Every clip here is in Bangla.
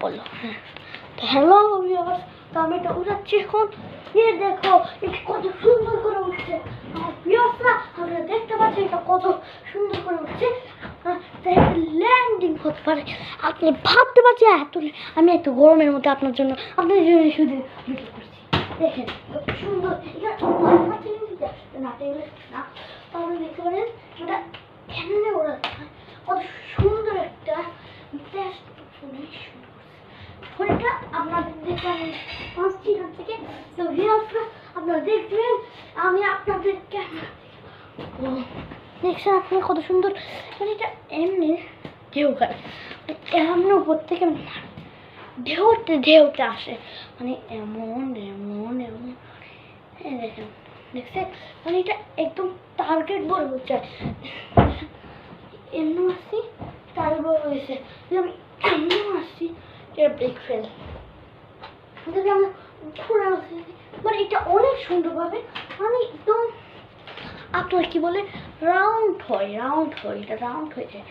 করলো। হ্যাঁ, তো হ্যালো ভিউয়ার্স, তো আমি এটা উঠাচ্ছি এখন। এই দেখো এটা কত সুন্দর করে উঠছে। আমার ভিউয়ার্সরা আপনারা দেখতে পাচ্ছেন এটা কত সুন্দর করে উঠছে। ল্যান্ডিং করতে পারে, আপনি ভাবতে পারছেন আমি এত গরমের মধ্যে আপনার জন্য আপনাদের জন্য শুধু ভিডিও করছি। দেখেন কত সুন্দর, এটা না তাহলে দেখতে পারেন এটা কেমনে ওড়াতে হয়, কত সুন্দর একটা ফোনটা আপনাদের দেখলাম এখান থেকে। তো ভিউয়ার্সরা আপনারা দেখবেন, আমি আপনাদের ক্যামেরা দেখছেন আপনার কত সুন্দর, মানে এটা এমনি ঢেউ খায়, এমন উপর থেকে ঢেউতে আসে, মানে এমন এমন এমন। দেখেন দেখছেন, মানে এটা একদম টার্গেট বলবো চাই, এমন আসছি টার্গেট বল হয়েছে, আমি এমন আসছি এটা ব্রেক ফেল, আমি ঘুরে আসছি, মানে এটা অনেক সুন্দরভাবে, মানে একদম আপনার কি বলে রাউন্ড হয়, এটা রাউন্ড হয়ে যায়,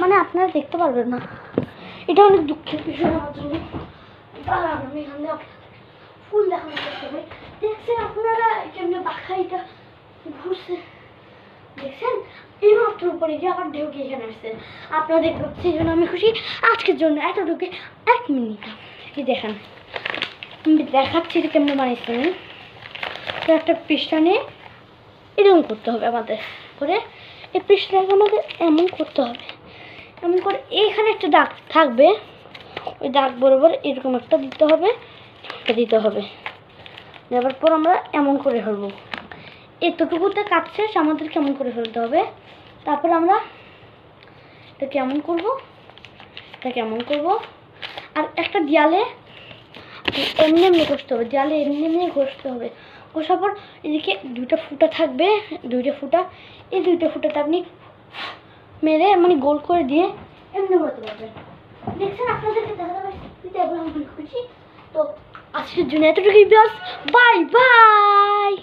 মানে আপনারা দেখতে পারবেন না, এটা অনেক দুঃখের বিষয় আমার জন্য। আমি এখানে ফুল দেখানো করতে পারি, দেখছেন আপনারা কেমনে পাখা এটা ঘুরছে, দেখছেন এই মাত্র উপরে গিয়ে আবার ঢেউ গিয়ে এখানে আসছে, আপনারা দেখতে পাচ্ছেন, এই জন্য আমি খুশি। আজকের জন্য এতটুকু, 1 মিনিট কি দেখান, আমি দেখাচ্ছি এটা কেমনে বানিয়েছি। একটা পৃষ্ঠা নিয়ে এরকম করতে হবে আমাদের, করে এই পৃষ্ঠাটাকে আমাদের এমন করতে হবে, এমন করে এইখানে একটা দাগ থাকবে, ওই দাগ বরাবর এরকম একটা দিতে হবে, দেওয়ার পর আমরা এমন করে ফেলবো, এতটুকুতে কাজ শেষ, আমাদের কেমন করে ফেলতে হবে। তারপর আমরা এটা কেমন করব, আর একটা দেয়ালে এমনি কষতে হবে, দেয়ালে এমনি ঘষতে হবে, ঘষার পর এদিকে 2টা ফুটা থাকবে, 2টা ফুটা, এই 2টা ফুটাতে আপনি মেরে মানে গোল করে দিয়ে এমনি করতে পারবেন। দেখছেন আপনাদেরকে দেখাতে পারছি, খুশি। তো আজকের জন্য এতটুকুই, বাই বাই।